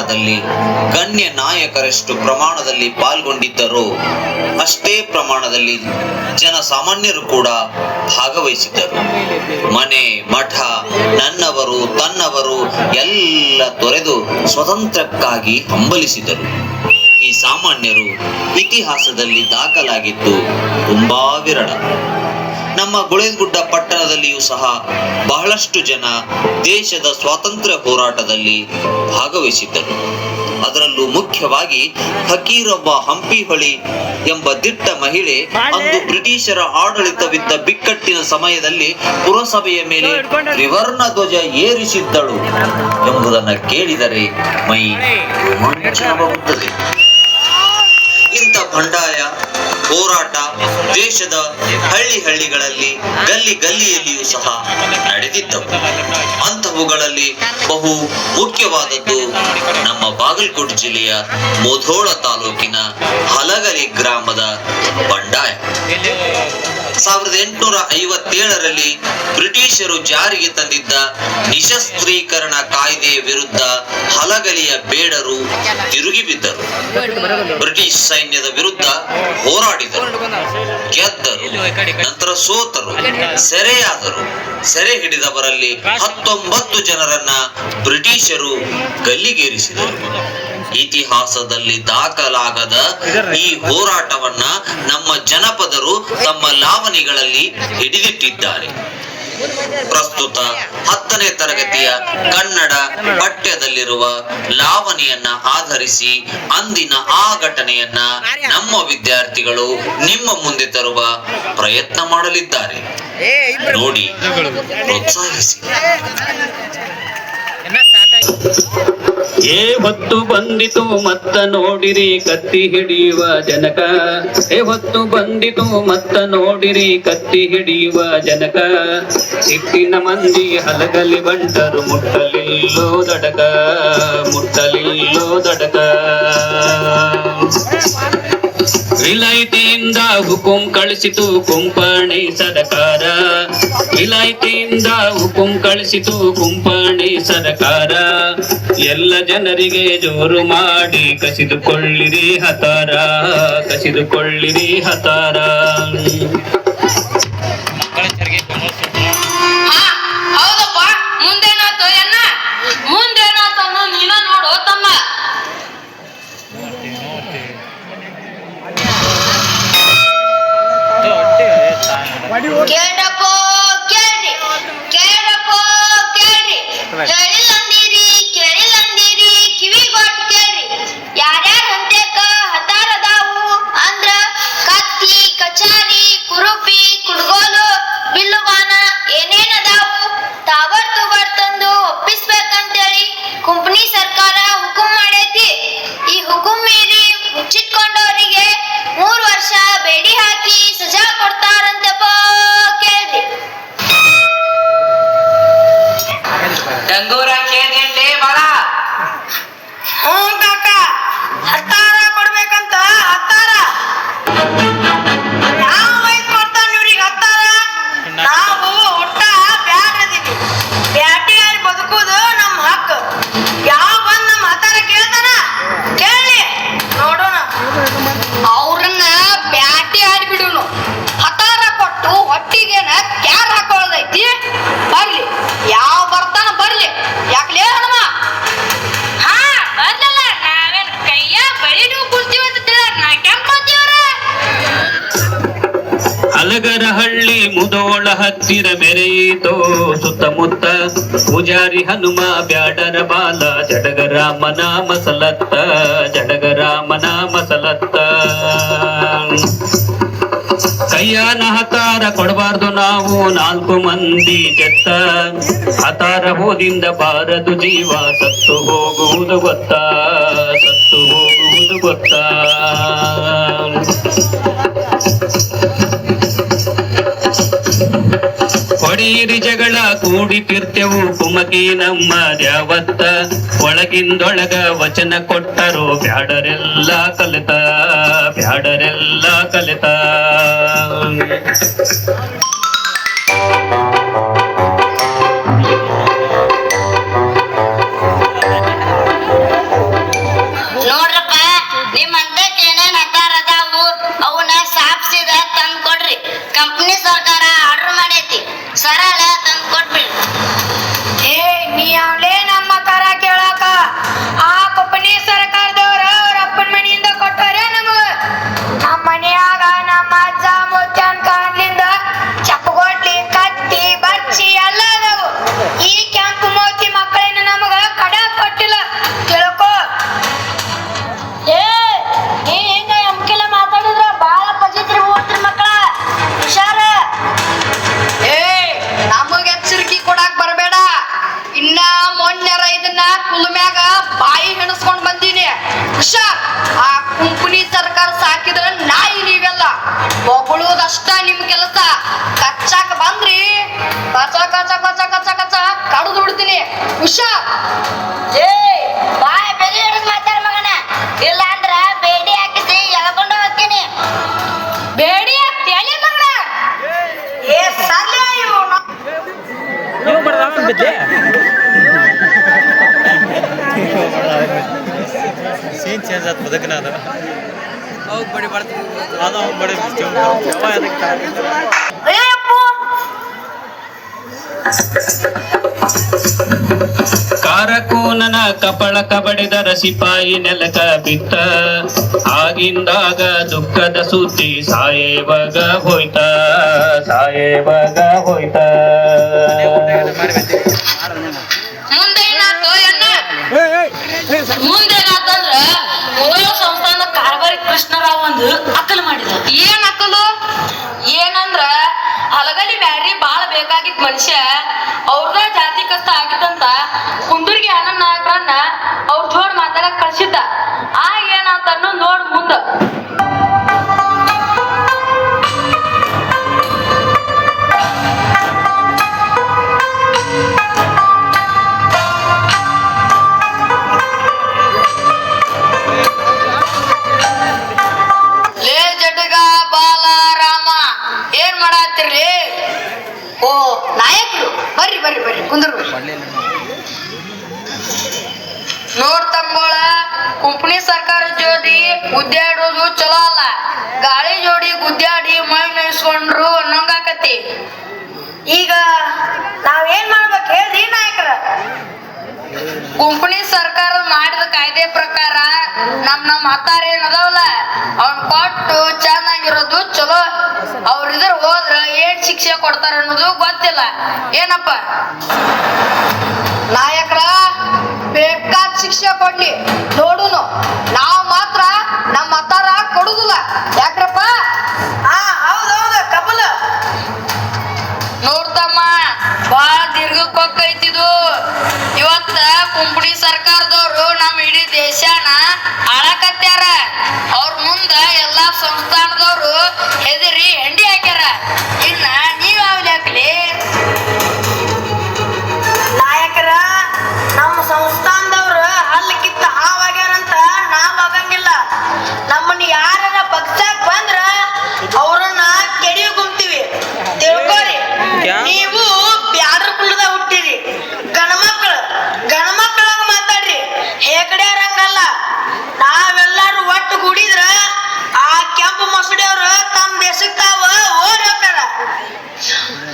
ಹೋರಾಟದಲ್ಲಿ ಗಣ್ಯ ನಾಯಕರೆಷ್ಟು ಪ್ರಮಾಣದಲ್ಲಿ ಪಾಲ್ಗೊಂಡಿದ್ದರೋ ಅಷ್ಟೇ ಪ್ರಮಾಣದಲ್ಲಿ ಜನಸಾಮಾನ್ಯರು ಕೂಡ ಭಾಗವಹಿಸಿದ್ದರು. ಮನೆ ಮಠ ನನ್ನವರು ತನ್ನವರು ಎಲ್ಲ ತೊರೆದು ಸ್ವತಂತ್ರಕ್ಕಾಗಿ ಹಂಬಲಿಸಿದರು. ಈ ಸಾಮಾನ್ಯರು ಇತಿಹಾಸದಲ್ಲಿ ದಾಖಲಾಗಿದ್ದು ತುಂಬಾ ವಿರಳ. ನಮ್ಮ ಗುಳೇದಗುಡ್ಡ ಪಟ್ಟಣದಲ್ಲಿಯೂ ಸಹ ಬಹಳಷ್ಟು ಜನ ದೇಶದ ಸ್ವಾತಂತ್ರ್ಯ ಹೋರಾಟದಲ್ಲಿ ಭಾಗವಹಿಸಿದ್ದರು. ಅದರಲ್ಲೂ ಮುಖ್ಯವಾಗಿ ಫಕೀರೊಬ್ಬ ಹಂಪಿಹೊಳಿ ಎಂಬ ದಿಟ್ಟ ಮಹಿಳೆ ಅಂದು ಬ್ರಿಟಿಷರ ಆಡಳಿತವಿದ್ದ ಬಿಕ್ಕಟ್ಟಿನ ಸಮಯದಲ್ಲಿ ಪುರಸಭೆಯ ಮೇಲೆ ತ್ರಿವರ್ಣ ಧ್ವಜ ಏರಿಸಿದ್ದಳು ಎಂಬುದನ್ನು ಕೇಳಿದರೆ ಮೈ ರೋಮಾಂಚನವಾಗುತ್ತದೆ. ಇಂಥ ಬಂಡಾಯ ಹೋರಾಟ ದೇಶದ ಹಳ್ಳಿಗಳಲ್ಲಿ ಗಲ್ಲಿ ಗಲ್ಲಿಯಲ್ಲಿಯೂ ಸಹ ನಡೆದಿದ್ದವು. ಅಂತಹವುಗಳಲ್ಲಿ ಬಹು ಮುಖ್ಯವಾದದ್ದು ನಮ್ಮ ಬಾಗಲಕೋಟೆ ಜಿಲ್ಲೆಯ ಮುಧೋಳ ತಾಲೂಕಿನ ಹಲಗಲಿ ಗ್ರಾಮದ ಬಂಡಾಯ. 1857ರಲ್ಲಿ ಬ್ರಿಟಿಷರು ಜಾರಿಗೆ ತಂದಿದ್ದ ನಿಶಸ್ತ್ರೀಕರಣ ಕಾಯ್ದೆಯ ವಿರುದ್ಧ ಹಲಗಲಿಯ ಬೇಡರು ತಿರುಗಿ ಬಿದ್ದರು. ಬ್ರಿಟಿಷ್ ಸೈನ್ಯದ ವಿರುದ್ಧ ಹೋರಾಡಿದರು, ಗೆದ್ದರು, ನಂತರ ಸೋತರು, ಸೆರೆಯಾದರು. ಸೆರೆ ಹಿಡಿದವರಲ್ಲಿ 19 ಜನರನ್ನ ಬ್ರಿಟಿಷರು ಗಲ್ಲಿಗೇರಿಸಿದರು. ಇತಿಹಾಸದಲ್ಲಿ ದಾಖಲಾಗದ ಈ ಹೋರಾಟವನ್ನ ನಮ್ಮ ಜನಪದರು ತಮ್ಮ ಲಾವಣಿಗಳಲ್ಲಿ ಹಿಡಿದಿಟ್ಟಿದ್ದಾರೆ. ಪ್ರಸ್ತುತ 10ನೇ ತರಗತಿಯ ಕನ್ನಡ ಪಠ್ಯದಲ್ಲಿರುವ ಲಾವಣಿಯನ್ನ ಆಧರಿಸಿ ಅಂದಿನ ಆ ಘಟನೆಯನ್ನ ನಮ್ಮ ವಿದ್ಯಾರ್ಥಿಗಳು ನಿಮ್ಮ ಮುಂದೆ ತರುವ ಪ್ರಯತ್ನ ಮಾಡಲಿದ್ದಾರೆ. ನೋಡಿ, ಪ್ರೋತ್ಸಾಹಿಸಿ. ಹೊತ್ತು ಬಂದಿತು ಮತ್ತ ನೋಡಿರಿ ಕತ್ತಿ ಹಿಡಿಯುವ ಜನಕ. ಹೊತ್ತು ಬಂದಿತು ಮತ್ತ ನೋಡಿರಿ ಕತ್ತಿ ಹಿಡಿಯುವ ಜನಕ. ಸಿಟ್ಟಿನ ಮಂದಿ ಹಲಗಲಿ ಬಂಟರು ಮುಟ್ಟಲಿಲ್ಲೋ ದಡಕ, ಮುಟ್ಟಲಿಲ್ಲೋ ದಡಕ. ವಿಲಾಯಿತಿಯಿಂದ ಹುಕುಂ ಕಳಿಸಿತು ಕುಂಪಣಿ ಸರಕಾರ. ವಿಲಾಯಿತಿಯಿಂದ ಹುಕುಂ ಕಳಿಸಿತು ಕುಂಪಣಿ ಸರಕಾರ. ಎಲ್ಲ ಜನರಿಗೆ ಜೋರು ಮಾಡಿ ಕಸಿದುಕೊಳ್ಳಿರಿ ಹತಾರ, ಕಸಿದುಕೊಳ್ಳಿರಿ ಹತಾರ. ಹೌದಪ್ಪ, ಮುಂದೇನಾತು ಎನ್ನ ಮುಂದೇನಾತನ್ನ ನೀನ ನೋಡು ತಮ್ಮ. ಕೇಳಪ್ಪೋ ಕೇಳ್ರಿ, ಕೇಳಪ್ಪೋ ಕೇಳ್ರಿ, ಹೇಳಿಲ್ಲಂದಿರಿ ಕೇಳಿಲ್ಲಂದಿರಿ ಕಿವಿಗೊಟ್ಟು ಕೇಳ್ರಿ. ಯಾರ್ಯಾರ ಹಂತೇಕ ಹತಾರದಾವು ಅಂದ್ರ ಕತ್ತಿ ಕಚಾರಿ ಕುರುಪಿ ಕುಡ್ಗೋಲು ಬಿಲ್ಲುಬಾನ ಏನೇನದಾವು ತಾವರ್ ತುಬರ್ ತಂದು ಒಪ್ಪಿಸ್ಬೇಕಂತೇಳಿ ಕುಂಪನಿ ಸರ್ಕಾರ ಹುಕುಂ ಮಾಡೈತಿ. ಈ ಹುಕುಂ ಮೀರಿ ಮುಚ್ಚಿಟ್ಕೊಂಡವರಿಗೆ 3 ವರ್ಷ ಬೇಡಿ ಹಾಕಿ ಸಜಾ ಕೊಡ್ತಾರಂತಪ್ಪ. ಕೇಳ್ರಿ. ಡಂಗೂರ ಕೇಳ್ರಿ ಬಾಳ. ಹ್ಞೂ ಕಾಕ, ಹತ್ತಾರ ಕೊಡ್ಬೇಕಂತ ಹತ್ತಾರ. ಯಾವ ವಯಸ್ಸು ಕೊಡ್ತಾನ ಇವ್ರಿಗೆ ಹತ್ತಾರ? ನಾವು ಒಟ್ಟ ಬ್ಯಾಡ್ರದೀವಿ. ಬ್ಯಾಟಿಯಾರಿ ಬದುಕುದು ನಮ್ಮ ಹಕ್ಕು. ಯಾವ ಬಂದ್ ನಮ್ಮ ಹತ್ತಾರ ಕೇಳ್ತಾನ? ಕೇಳಿ ನೋಡೋಣ. ಅವ್ರನ್ನ ಬ್ಯಾಟಿ ಆಡ್ಬಿಡುನು. ಹತ್ತಾರ ಕೊಟ್ಟು ಹೊಟ್ಟಿಗೆನ ಕ್ಯಾರ್ ಹಾಕೊಳ್ಳೋದೈತಿ. ಬರ್ಲಿ, ಯಾವ ಬರ್ತಾನ ಬರ್ಲಿ. ಯಾಕ್ಲೇ ಹನುಮ? ಹಾ ಬರ್ಲಲ್ಲ, ನಾವೇನ್ ಕೈಯ ಬಳಿದು ಕುಡ್ತೀವಂತ ನಾ ಕೆಂಪತ್ತೀವ್ರ. ಹಲಗರಹಳ್ಳಿ ಮುದೋಳ ಹತ್ತಿರ ಮೆರೆಯಿತೋ ಸುತ್ತಮುತ್ತ. ಪೂಜಾರಿ ಹನುಮ ಬ್ಯಾಡರ ಬಾಲ ಜಡಗರಾಮನ ಮಸಲತ್ತ, ಜಡಗರಾಮನ ಮಸಲತ್ತ. ಕೈಯಾನ ಹತಾರ ಕೊಡಬಾರ್ದು ನಾವು 4 ಮಂದಿ ಜತ್ತ. ಹತಾರ ಹೋದಿಂದ ಬಾರದು ಜೀವ, ಸತ್ತು ಹೋಗುವುದು ಗೊತ್ತಾ, ಸತ್ತು ಹೋಗುವುದು ಗೊತ್ತಾ. ಹೊಡೀರಿ ಜಗಳ ಕೂಡಿತಿರ್ತೇವು ಕುಮಕಿ ನಮ್ಮ ದ್ಯಾವತ್ತ. ಒಳಗಿಂದೊಳಗ ವಚನ ಕೊಟ್ಟರು ಬ್ಯಾಡರೆಲ್ಲ ಕಲಿತ, ಬ್ಯಾಡರೆಲ್ಲ ಕಲಿತ. ಬರ್ರಿ ಹುಷಾರ್. ಏ ಬಾಯ್ ಬೆಲೆ ಹಿಡಿದು ಮಾತಾಡ ಮಗನ, ಇಲ್ಲ ಅಂದ್ರ ಬೇಡಿ ಹಾಕಿಸಿ ಎಳ್ಕೊಂಡು ಹೋಗ್ತೀನಿ. ಬೇಡಿ ತಲೆ ಮಗನ. ಏ ಸಲ್ಯ ಇವ್ನು. ನೀವು ಬರ್ದಾವ ಬಿದ್ದೆ ಸೀನ್ ಚೇಂಜ್ ಆಯ್ತು ಬದುಕನ ಅದು ಹೌದು ಬಡಿ ಬರ್ತೀವಿ ಅದು ಬಡಿ ಅಯ್ಯಪ್ಪು ಕಾರಕೂನನ ಕಪಳಕ ಬಡಿದರ ಸಿಪಾಯಿ ನೆಲಕ ಬಿತ್ತ. ಆಗಿಂದಾಗ ದುಃಖದ ಸುದ್ದಿ ಸಾಯೇವಾಗ ಹೋಯ್ತ, ಸಾಯೇವಾಗ ಹೋಯ್ತ. ಮುಂದೇನಾತು ಎನ್ನ ಮುಂದೇನಾತಂದ್ರ ಮುದೋಳ ಸಂಸ್ಥಾನ ಕಾರ್ಬಾರಿ ಕೃಷ್ಣರಾವ್ ಒಂದು ಅಕ್ಕಲು ಮಾಡಿದ. ಏನ್ ಅಕ್ಕಲು? ಏನಂದ್ರ ಹಲಗಲಿ ಬ್ಯಾಡ್ರಿ ಬಾಳ ಬೇಕಾಗಿತ್ ಮನುಷ್ಯ, ಅವ್ರದ ಜಾತಿ ಕಷ್ಟ ಆಗಿತ್ತಂತ ಕುಂದೂರ್ಗಿ ಆನಂದ್ ನಾಯಕರನ್ನ ಅವ್ರ ಜೋಡ್ ಮಾತಾಡಕ್ ಕಳ್ಸಿದ್ದ. ಆ ಏನಾತನ್ನು ನೋಡ್ ಮುಂದ. ಲೇ ಜಟಗ ಬಾಲರಾಮ ಏನ್ ಮಾಡಾತಿರ್ಲಿ? ಓ ನಾಯಕರು ಬರ್ರಿ ಬರ್ರಿ ಬರ್ರಿ ಕುಂದ್ರ ನೋಡ್ ತಮ್ಮಗಳ, ಕುಂಪಣಿ ಸರ್ಕಾರ ಜೋಡಿ ಗುದ್ದಾಡೋದು ಚಲೋ ಅಲ್ಲ. ಗಾಳಿ ಜೋಡಿ ಗುದ್ದಾಡಿ ಮೈ ನೈಸ್ಕೊಂಡ್ರು ಅನ್ನಂಗಾಕತಿ. ಈಗ ನಾವೇನ್ ಮಾಡ್ಬೇಕು ಹೇಳ್ರಿ ನಾಯಕರ? ಕುಂಪಣಿ ಸರ್ಕಾರ ಮಾಡಿದ ಕಾಯ್ದೆ ಪ್ರಕಾರ ನಮ್ ಹತ್ತಾರ ಏನದವಲ್ಲ ಅವ್ನ್ ಕೊಟ್ಟು ಚೆನ್ನಾಗಿರೋದು ಚಲೋ. ಅವ್ರಿದ್ರ ಹೋದ್ರ ಏನ್ ಶಿಕ್ಷೆ ಕೊಡ್ತಾರ ಅನ್ನೋದು ಗೊತ್ತಿಲ್ಲ. ಏನಪ್ಪ ನಾಯಕರ, ಬೇಕಾದ ಶಿಕ್ಷೆ ಕೊಡ್ಲಿ ನೋಡುನು, ನಾವ್ ಮಾತ್ರ ನಮ್ಮ ಹತ್ತಾರ ಕೊಡುದಿಲ್ಲ. ಯಾಕ್ರಪ್ಪ? ಹಾ ಹೌದೌದು ಕಬಲ. ನೋಡ್ತಮ್ಮ, ಬಾಳ ದೀರ್ಘಕ್ಕೊಕ್ಕೈತಿದು. ಇವತ್ತ ಕುಂಪಣಿ ಸರ್ಕಾರದವ್ರು ನಮ್ಮ ಇಡೀ ದೇಶನ ಆಳಕತ್ಯಾರ. ಅವ್ರ ಮುಂದ ಎಲ್ಲಾ ಸಂಸ್ಥಾನದವ್ರು ಹೆದರಿ ಹೆಂಡಿ ಹಾಕ್ಯಾರ. ಇನ್ನ ನೀವ್ ಯಾವ್ದು ಹಾಕ್ಲಿ? ನಾಯಕರ, ನಮ್ಮ ಸಂಸ್ಥಾನದವ್ರು ಹಲ್ಲು ಕಿತ್ತ ಹಾವಾಗ್ಯಾರಂತ ನಾವ್ ಆಗಂಗಿಲ್ಲ. ನಮ್ಮನ್ನ ಯಾರ ಬಗ್ಸಾಕ್ ಬಂದ್ರ ಅವ್ರನ್ನ ಕೆಡಿ ಗುಮ್ತೀವಿ. ತಿಳ್ಕೊರಿ, ನೀವು ಬ್ಯಾಡ್ರ ಕುಳ್ಳದ ಹುಟ್ಟಿರಿ. ಗಣಮಕ್ಕಳಾಗ ಮಾತಾಡ್ರಿ, ಹೇಗಡ್ಯಾರಂಗಲ್ಲ. ನಾವೆಲ್ಲಾರು ಒಟ್ಟು ಕೂಡಿದ್ರ ಆ ಕೆಂಪು ಮಸೂಡಿಯವ್ರು ತಮ್ಮ ದೇಶಕ್ಕೆ ತಾವ ಓಡಿ ಹೋಗ್ತಾರ.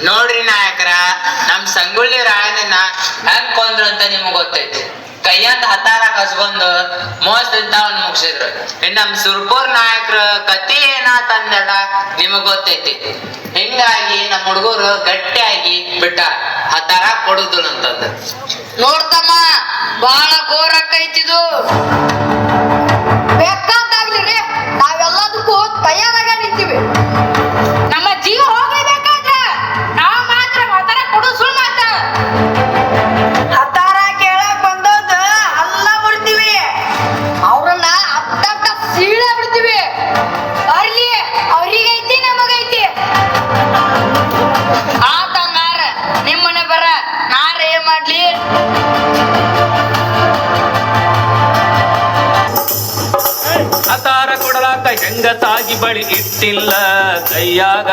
ನೋಡ್ರಿ ನಾಯಕರ, ನಮ್ ಸಂಗೊಳ್ಳಿ ರಾಯಣ್ಣನ ಹೆಂಗ್ ಕೊಂದ್ರು ಅಂತ ನಿಮ್ಗ್ ಗೊತ್ತೈತಿ. ಕೈಯಂದ ಹತ್ತಾರ ಕಸ್ಕೊಂಡು ಮೋಸದಿಂದ ಅವ್ನ ಮುಗಿಸಿದ್ರು. ಇನ್ ನಮ್ ಸುರ್ಪುರ್ ನಾಯಕರ ಕತಿ ಏನಾತಂದೆಲ್ಲ ನಿಮಗ್ ಗೊತ್ತೈತಿ. ಹಿಂಗಾಗಿ ನಮ್ ಹುಡುಗರು ಗಟ್ಟಿಯಾಗಿ ಬಿಟ್ಟ ಹತ್ತಾರ ಕೊಡುದಿಲ್ಲ ಅಂತಂದ. ನೋಡ್ತಮ್ಮ, ಬಾಳ ಘೋರಕ್ಕೈತಿದು. ಬೇಕಾದಾಗ್ಲಿ ರೀ, ನಾವೆಲ್ಲದಕ್ಕೂ ತಯಾರಾಗ ನಿಂತೀವಿ. ನಮ್ಮ ಜೀವ ಹೋಗ್ಲೇಬೇಕಾದ್ರ ನಾವ್ ಮಾತ್ರ ಹತ್ತಾರ ಕೊಡು ಸುಳ್ಳು ಮಾತ. ಹತ್ತಾರ ಕೇಳಕ್ ಬಂದೋದ್ ಅಲ್ಲ ಬಿಡ್ತೀವಿ. ಅವ್ರನ್ನ ಅಡ್ಡ ಸೀಳ ಬಿಡ್ತೀವಿ. ಬರ್ಲಿ, ಅವ್ರಿಗೈತಿ ನಮಗೈತಿ. ಆತಂಗಾರ ನಿಮ್ಮನೆ ಬರ ನಾರ ಏನ್ ಮಾಡ್ಲಿ? ಹತಾರ ಕೊಡಲಾಕ ಹೆಂಗ ಸಾಗಿ ಬಳಿ ಇಟ್ಟಿಲ್ಲ ಕೈಯಾಗ.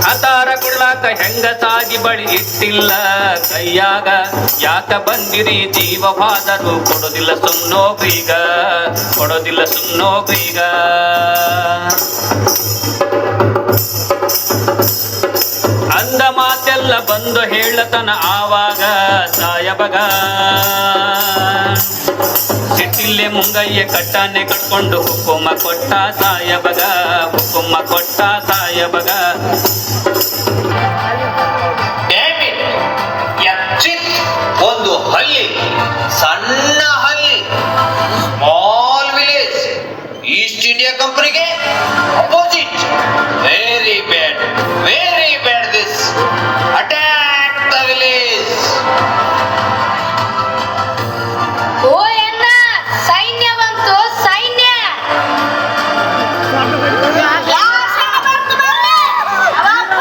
ಹತಾರ ಕೊಡಲಾಕ ಹೆಂಗ ಸಾಗಿ ಬಳಿ ಇಟ್ಟಿಲ್ಲ ಕೈಯಾಗ. ಯಾಕ ಬಂದಿರಿ ಜೀವವಾದರೂ ಕೊಡೋದಿಲ್ಲ ಸುಮ್ಮನೋಬ್ರೀಗ, ಕೊಡೋದಿಲ್ಲ ಸುಮ್ಮನೋಬ್ರೀಗ. ಅಂದ ಮಾತೆಲ್ಲ ಬಂದು ಹೇಳತನ ಆವಾಗ ಸಾಯಬಗ. ಸಿಟ್ಟಿಲ್ಲೇ ಮುಂಗಯ್ಯ ಕಟ್ಟಾನೆ ಕಟ್ಕೊಂಡು ಹುಕುಮ ಕೊಟ್ಟ ಸಾಯಬಗ, ಹುಕುಮ ಕೊಟ್ಟ ಸಾಯಬಗ. ಒಂದು ಹಳ್ಳಿ, ಸಣ್ಣ ಹಳ್ಳಿ, ಸ್ಮಾಲ್ ವಿಲೇಜ್, ಈಸ್ಟ್ ಇಂಡಿಯಾ ಕಂಪನಿಗೆ opposite. Very bad, very bad. This attack the village. ಓ ಎನ್ನ ಸೈನ್ಯ ಬಂತು, ಸೈನ್ಯ. ಯಾವ ಸೈನ್ಯ ಬಂತು ಬರ್ರಿ? ಅವಪ್ಪ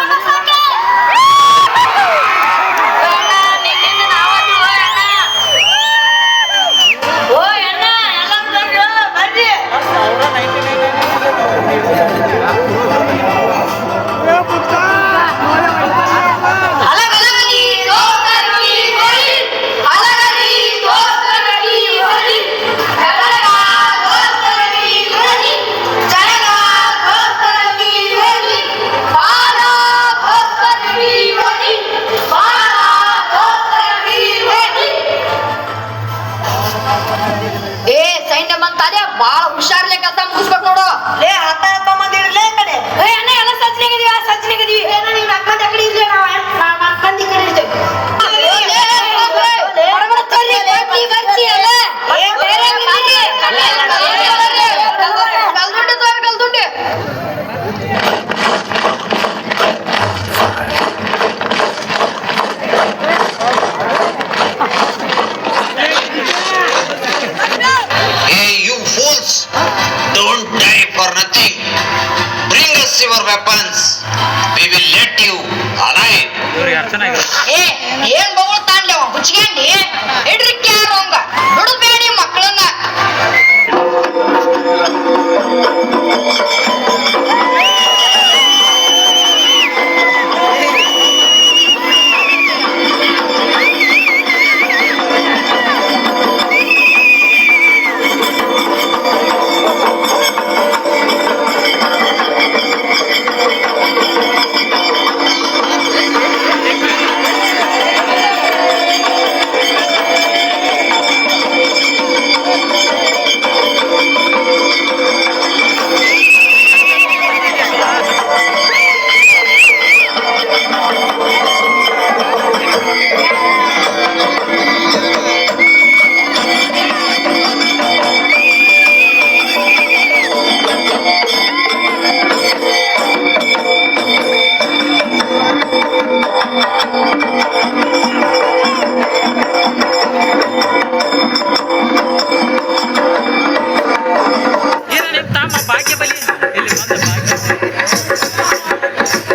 ಇಡ್ರಿ ಕ್ಯಾರೋಂಗ ಬಿಡಬೇಡಿ ಮಕ್ಕಳನ್ನ.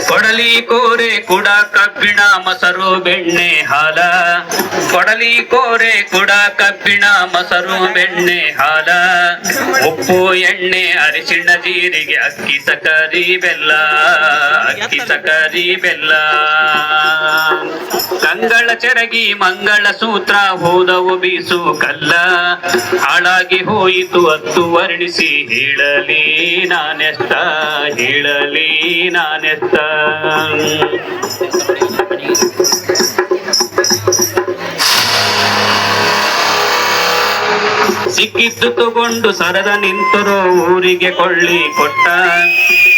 ಕೊಡಲಿ ಕೋರೆ ಕುಡ ಕಬ್ಬಿಣ ಮೊಸರು ಬೆಣ್ಣೆ ಹಾಲ, ಕೊಡಲಿ ಕೋರೆ ಕುಡ ಕಬ್ಬಿಣ ಮೊಸರು ಬೆಣ್ಣೆ ಹಾಲ, ಉಪ್ಪು ಎಣ್ಣೆ ಅರಿಶಿಣ ಜೀರಿಗೆ ಅಕ್ಕಿ ಸಕರಿ ಬೆಲ್ಲ, ಅಕ್ಕಿ ಸಕರಿ ಬೆಲ್ಲ. ಕಂಗಳ ಚೆರಗಿ ಮಂಗಳ ಸೂತ್ರ ಹೋದವು ಬೀಸು ಕಲ್ಲ, ಹಾಳಾಗಿ ಹೋಯಿತು ಅತ್ತು ವರ್ಣಿಸಿ ಹೇಳಲಿ ನಾನೆಷ್ಟ, ಹೇಳಲಿ ನಾನೆಷ್ಟ. ಸಿಕ್ಕಿದ್ದು ತಗೊಂಡು ಸರದ ನಿಂತರೋ ಊರಿಗೆ ಕೊಳ್ಳಿ ಕೊಟ್ಟ,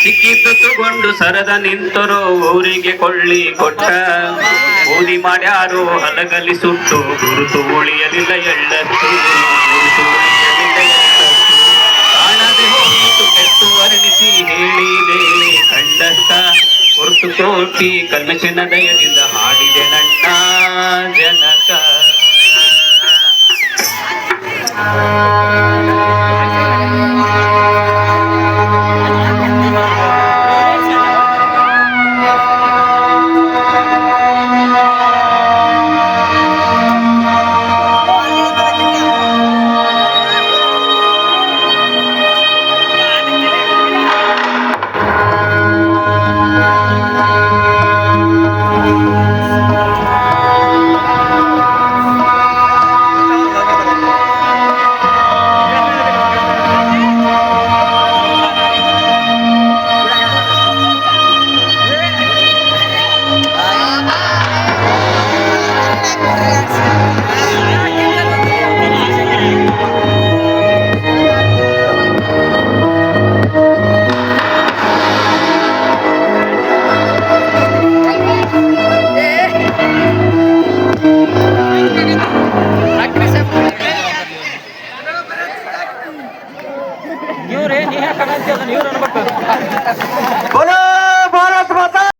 ಸಿಕ್ಕಿದ್ದು ತಗೊಂಡು ಸರದ ನಿಂತರೋ ಊರಿಗೆ ಕೊಳ್ಳಿ ಕೊಟ್ಟ. ಬೂದಿ ಮಾಡ್ಯಾರೋ ಹಲಗಲಿ ಸುಟ್ಟು ಗುರುತು ಉಳಿಯಲಿಲ್ಲ ಎಳ್ಳಷ್ಟು, ಗುರುತು ಉಳಿಯಲಿಲ್ಲ ಎಳ್ಳಷ್ಟು. ಕಾಣದೆ ಹೋಯಿತು ಕೆಟ್ಟು ವರ್ಣಿಸಿ ಹೇಳಿದೆ ಕಂಡಷ್ಟ, ಹೊರತು ಕೋಟಿ ಕಲ್ಮಶನ ದಯದಿಂದ